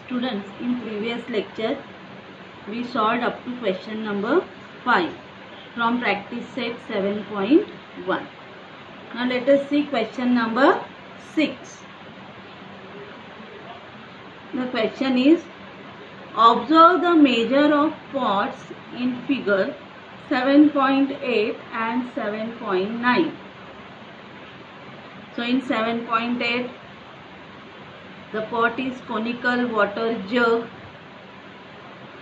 Students, in previous lecture we solved up to question number 5 from practice set 7.1. Now let us see question number 6. The question is, observe the measure of pots in figure 7.8 and 7.9. So in 7.8, the pot is conical water jug.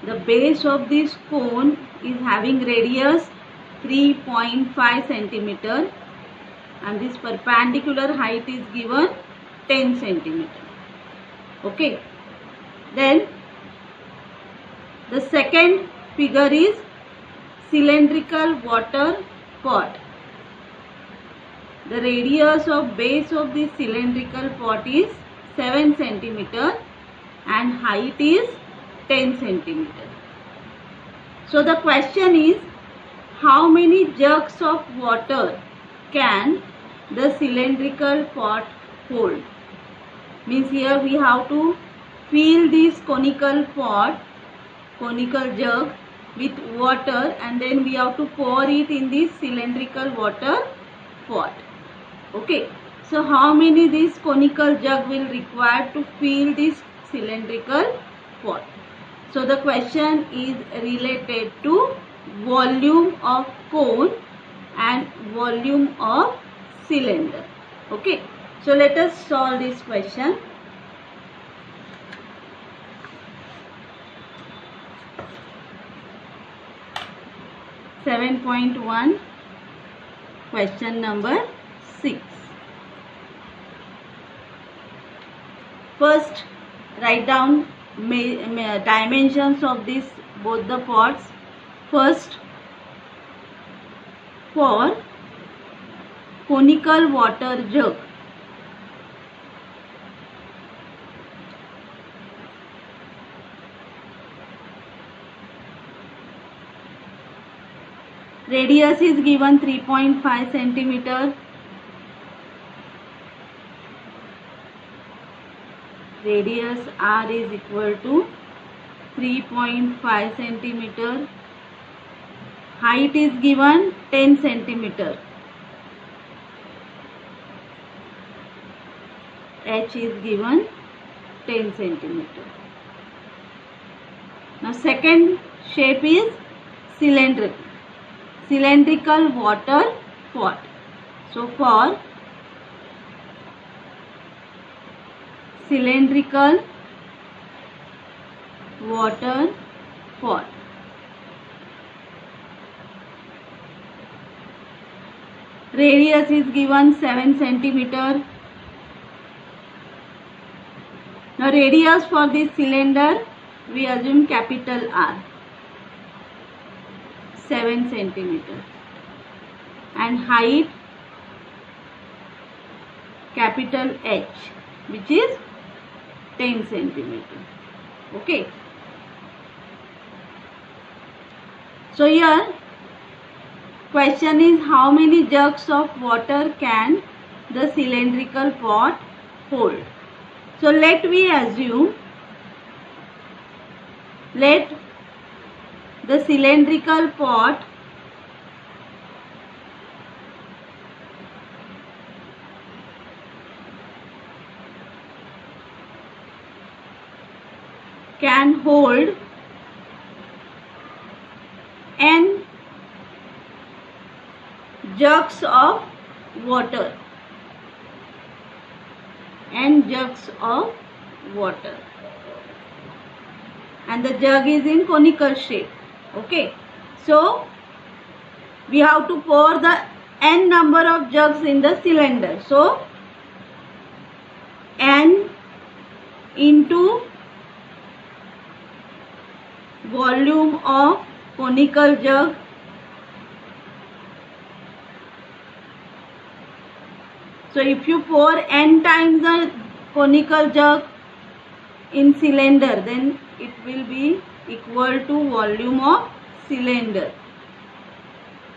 The base of this cone is having radius 3.5 centimeter and this perpendicular height is given 10 centimeter. Okay. Then the second figure is cylindrical water pot. The radius of base of this cylindrical pot is 7 centimeter and height is 10 centimeter. So the question is, how many jugs of water can the cylindrical pot hold? Means here we have to fill this conical pot, conical jug with water, and then we have to pour it in this cylindrical water pot. Okay. So how many this conical jug will require to fill this cylindrical pot? So the question is related to volume of cone and volume of cylinder. Okay. So let us solve this question. (7.1) question number 6. First, write down dimensions of this both the pots. First, for conical water jug, radius is given 3.5 centimeter. Radius R is equal to 3.5 centimeter. Height is given 10 centimeter. H is given 10 centimeter. Now second shape is cylindrical water pot. So for cylindrical water pot, radius is given 7 centimeter. Now radius for this cylinder we assume capital R, 7 centimeter, and height capital H, which is 10 centimeter. Okay. So here question is, how many jugs of water can the cylindrical pot hold? So let we assume, let the cylindrical pot can hold n jugs of water, n jugs of water, and the jug is in conical shape. Okay. So we have to pour the n number of jugs in the cylinder. So n into volume of conical jug So if you pour n times the conical jug in cylinder, then it will be equal to volume of cylinder,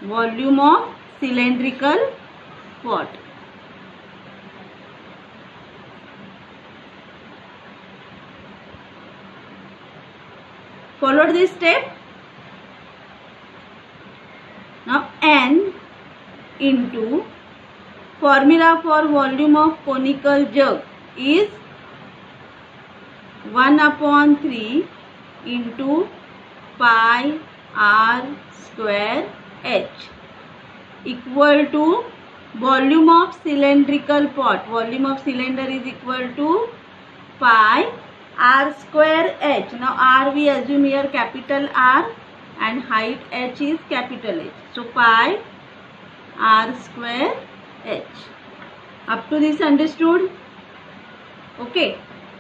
volume of cylindrical pot. Followed this step. Now N into formula for volume of conical jug is 1/3 into pi r square h equal to volume of cylindrical pot. Volume of cylinder is equal to pi r square h. Now r we assume here capital R and height h is capital H. So pi r square h. Up to this understood? Okay.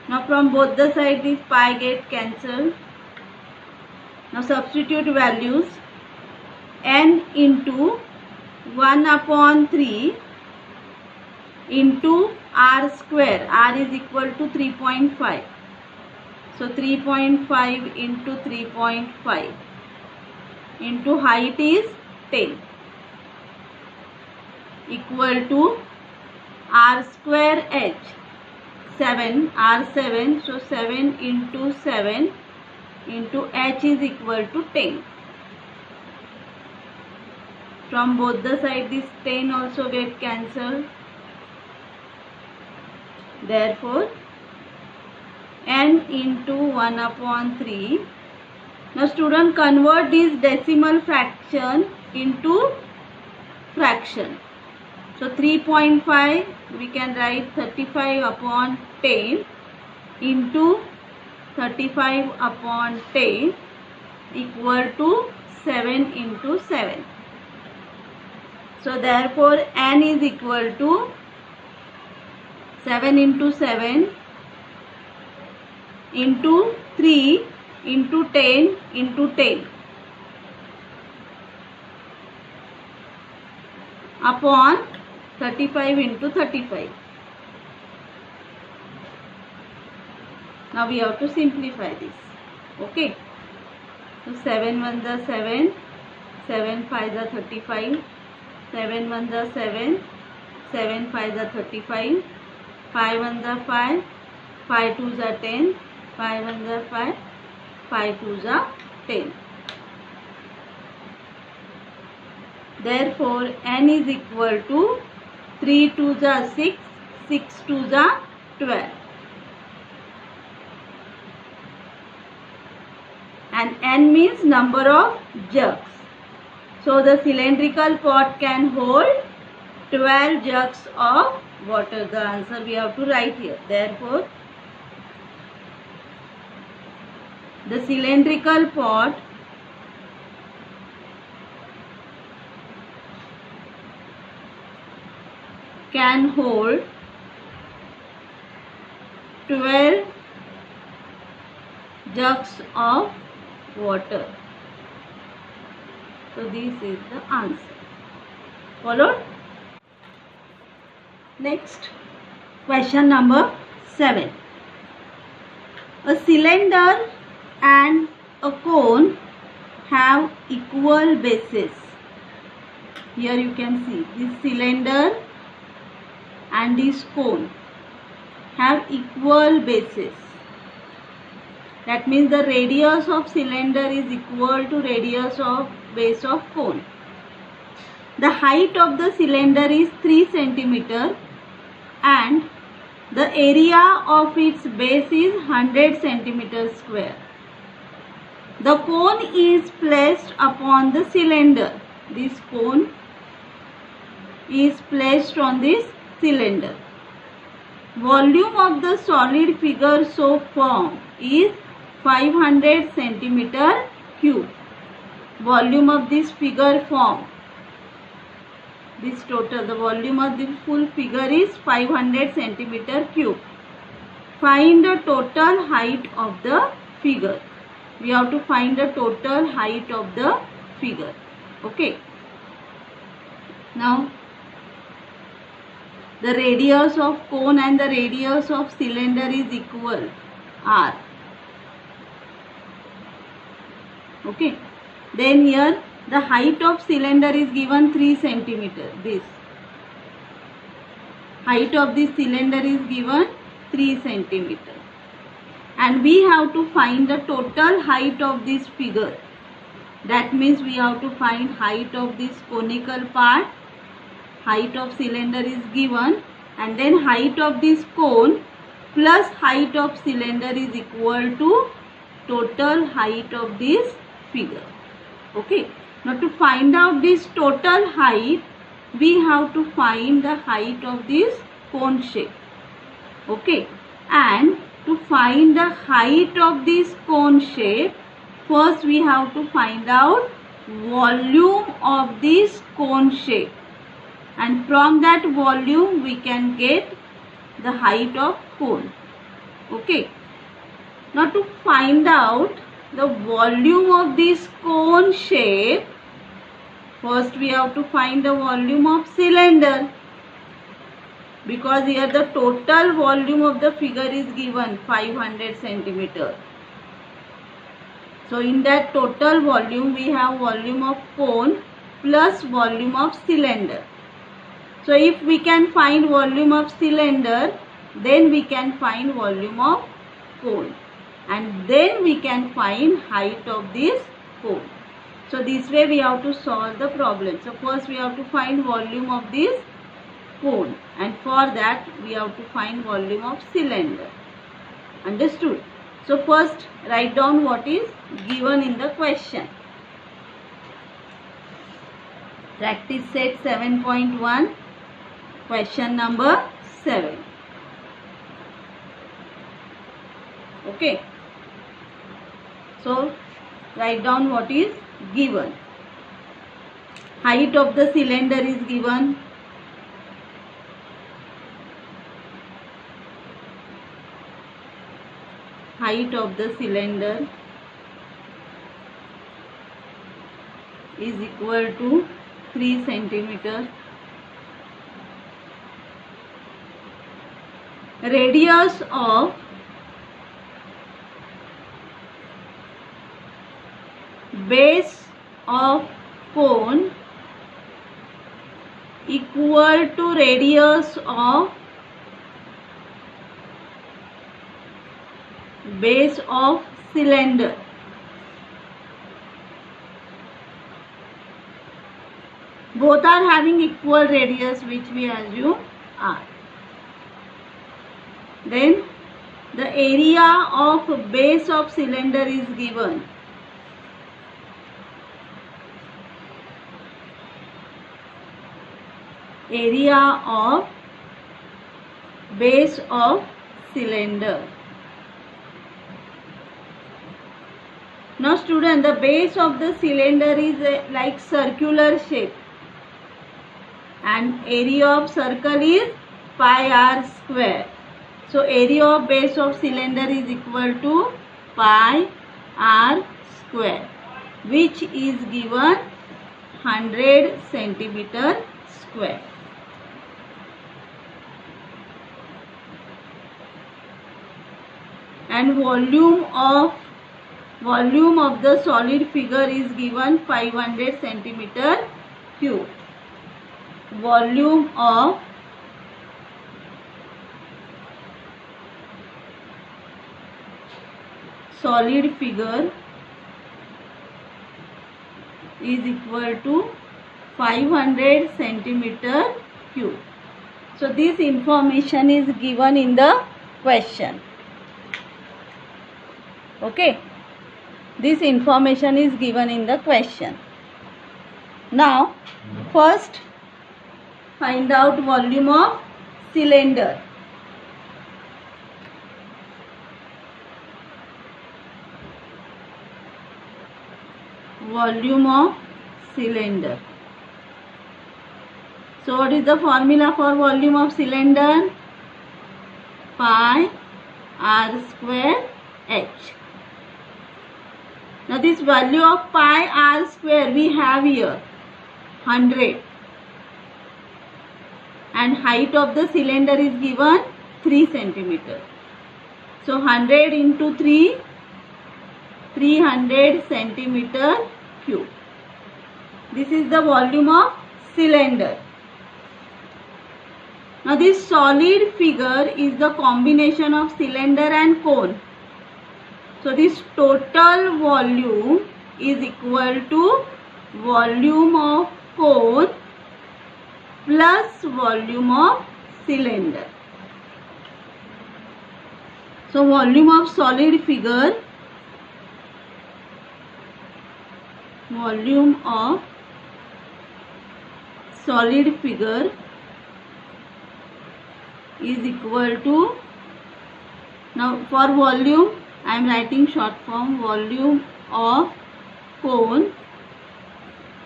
Now from both the sides this pi get cancelled. Now substitute values. N into 1/3 into r square. R is equal to 3.5. So 3.5 into 3.5 into height is 10 equal to r square h 7 r7. So 7 into 7 into h is equal to 10. From both the sides this 10 also get cancelled. Therefore n into 1/3. Now student, convert this decimal fraction into fraction. So 3.5 we can write 35/10 into 35/10 equal to 7 into 7. So therefore n is equal to 7 into 7 into 3 into 10 into 10 upon 35 into 35. Now we have to simplify this. Okay. So 7 1 the 7, 7 5 the 35, 7 1 the 7, 7 5 the 35, 5 1 the 5, 5 2 the 10, 5 1 the 5, 5 2 the 10. Therefore n is equal to 3 2 the 6, 6 2 the 12. And n means number of jugs. So the cylindrical pot can hold 12 jugs of water. The answer we have to write here. Therefore the cylindrical pot can hold 12 jugs of water. So this is the answer. Followed? Next, question number 7. A cylinder and a cone have equal bases. Here you can see this cylinder and this cone have equal bases. That means the radius of cylinder is equal to radius of base of cone. The height of the cylinder is 3 cm and the area of its base is 100 cm square. The cone is placed upon the cylinder. This cone is placed on this cylinder. Volume of the solid figure so formed is 500 centimeter cube. Volume of this figure formed, this total, the volume of this full figure is 500 centimeter cube. Find the total height of the figure. We have to find the total height of the figure. Okay. Now the radius of cone and the radius of cylinder is equal, r. Okay. Then here the height of cylinder is given 3 centimeter. This height of this cylinder is given 3 centimeter. and we have to find the total height of this figure. That means we have to find height of this conical part. Height of cylinder is given, and then height of this cone plus height of cylinder is equal to total height of this figure. Okay. Now to find out this total height, we have to find the height of this cone shape. Okay. And to find the height of this cone shape, first we have to find out volume of this cone shape, and from that volume we can get the height of cone. Okay. Now to find out the volume of this cone shape, first we have to find the volume of cylinder, because here the total volume of the figure is given 500 centimeter. So in that total volume we have volume of cone plus volume of cylinder. So if we can find volume of cylinder, then we can find volume of cone, and then we can find height of this cone. So this way we have to solve the problem. So first we have to find volume of this cone, and for that we have to find volume of cylinder. Understood? So first write down what is given in the question. Practice set 7.1, question number 7. Okay. So write down what is given. Height of the cylinder is given. Height of the cylinder is equal to 3 centimeters. Radius of base of cone equal to radius of base of cylinder. Both are having equal radius, which we assume are. Then the area of base of cylinder is given. Area of base of cylinder. Now student, the base of the cylinder is like circular shape, and area of circle is pi r square. So area of base of cylinder is equal to pi r square, which is given 100 centimeter square. And volume of the solid figure is given 500 centimeter cube. Volume of solid figure is equal to 500 centimeter cube. So this information is given in the question. Okay. This information is given in the question. Now, first find out volume of cylinder. Volume of cylinder. So what is the formula for volume of cylinder? Pi r square h. Now this value of pi r square we have here 100, and height of the cylinder is given 3 centimeter. So 100 into 3, 300 centimeter cube. This is the volume of cylinder. Now this solid figure is the combination of cylinder and cone. So this total volume is equal to volume of cone plus volume of cylinder. So volume of solid figure, is equal to, now for volume I am writing short form, volume of cone,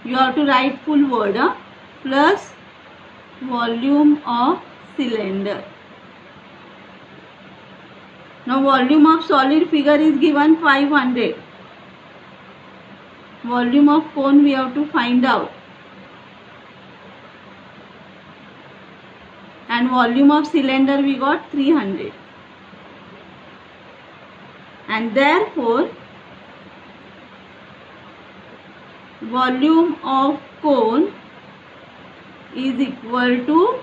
you have to write full word, plus volume of cylinder. Now volume of solid figure is given 500. Volume of cone we have to find out. And volume of cylinder we got 300. And therefore volume of cone is equal to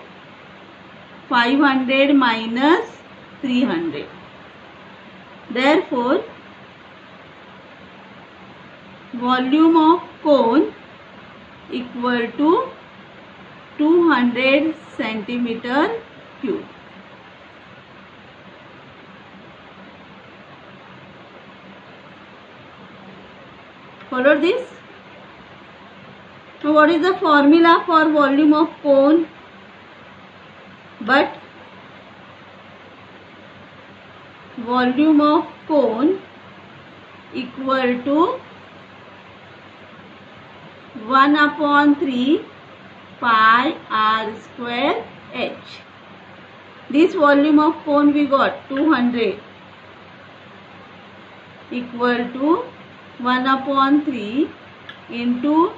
500 minus 300. Therefore volume of cone equal to 200 centimeter cube. Follow this? So what is the formula for volume of cone? But volume of cone equal to 1/3 pi r square h. This volume of cone we got 200 equal to 1/3 into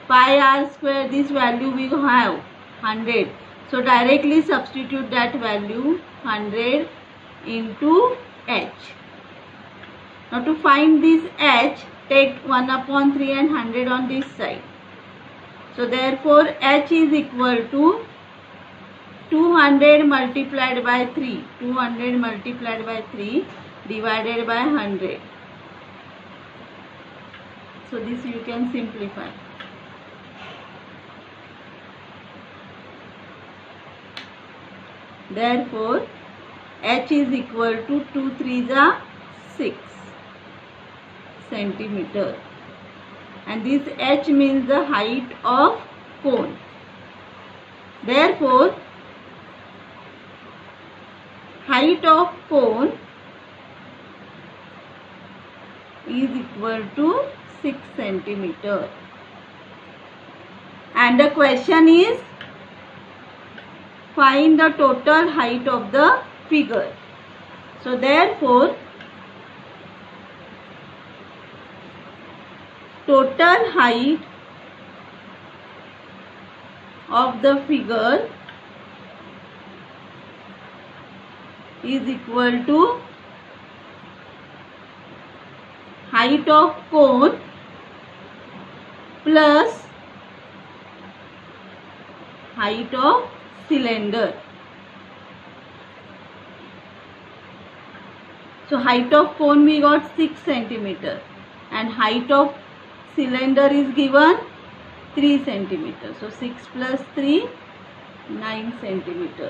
pi r square, this value we have 100. So directly substitute that value 100 into h. Now to find this h, take 1/3 and 100 on this side. So therefore h is equal to 200 multiplied by 3. 200 multiplied by 3 divided by 100. So this you can simplify. Therefore h is equal to 2 3s are 6 centimeter, and this h means the height of cone. Therefore height of cone is equal to 6 centimeter. And the question is, find the total height of the figure. So therefore total height of the figure is equal to height of cone plus height of cylinder. So height of cone we got 6 centimeter and height of cylinder is given 3 centimeter. So 6 plus 3, 9 centimeter.